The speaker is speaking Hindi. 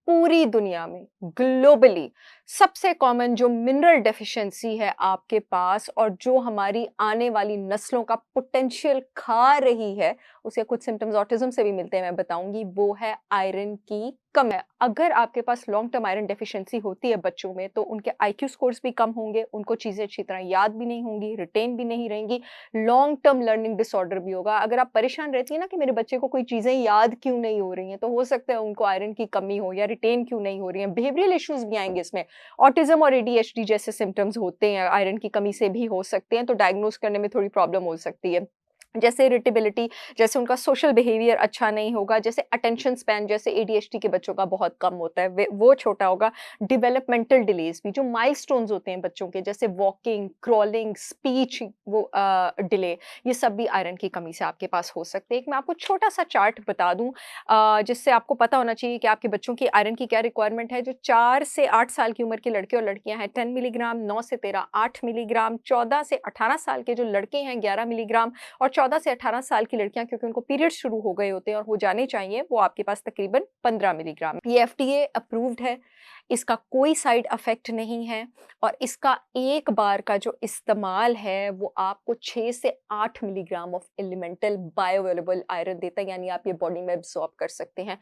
पूरी दुनिया में ग्लोबली सबसे कॉमन जो मिनरल डेफिशिएंसी है आपके पास और जो हमारी आने वाली नस्लों का पोटेंशियल खा रही है, उसके कुछ सिम्पटम्स ऑटिज्म से भी मिलते हैं, मैं बताऊंगी। वो है आयरन की कमी। अगर आपके पास लॉन्ग टर्म आयरन डेफिशिएंसी होती है बच्चों में, तो उनके आईक्यू स्कोर्स भी कम होंगे, उनको चीजें अच्छी तरह याद भी नहीं होंगी, रिटेन भी नहीं रहेंगी, लॉन्ग टर्म लर्निंग डिसऑर्डर भी होगा। अगर आप परेशान रहती है ना कि मेरे बच्चे को कोई चीजें याद क्यों नहीं हो रही हैं, तो हो सकता है उनको आयरन की कमी हो या रिटेन क्यों नहीं हो रही है। बिहेवियरल इश्यूज भी आएंगे इसमें। ऑटिज्म और एडीएचडी जैसे सिम्टम्स होते हैं, आयरन की कमी से भी हो सकते हैं, तो डायग्नोज करने में थोड़ी प्रॉब्लम हो सकती है। जैसे इरिटेबिलिटी, जैसे उनका सोशल बिहेवियर अच्छा नहीं होगा, जैसे अटेंशन स्पैन जैसे एडीएचडी के बच्चों का बहुत कम होता है, वो छोटा होगा। डेवलपमेंटल डिलेज भी, जो माइलस्टोन्स होते हैं बच्चों के, जैसे वॉकिंग, क्रॉलिंग, स्पीच, वो डिले, ये सब भी आयरन की कमी से आपके पास हो सकते हैं। एक मैं आपको छोटा सा चार्ट बता दूं, जिससे आपको पता होना चाहिए कि आपके बच्चों की आयरन की क्या रिक्वायरमेंट है। जो 4 से 8 साल की उम्र के लड़के और लड़कियां हैं 10 मिलीग्राम, 9 से 13 8 मिलीग्राम, 14 से 18 साल के जो लड़के हैं 11 मिलीग्राम, और 14 से 18 साल की लड़कियां, क्योंकि उनको पीरियड शुरू हो गए होते हैं और हो जाने चाहिए, वो आपके पास तकरीबन 15 मिलीग्राम। ये एफडीए अप्रूव्ड है, इसका कोई साइड इफेक्ट नहीं है, और इसका एक बार का जो इस्तेमाल है वो आपको 6 से 8 milligram of elemental bioavailable iron देता है, यानी आप ये बॉडी में एब्सॉर्ब कर सकते हैं।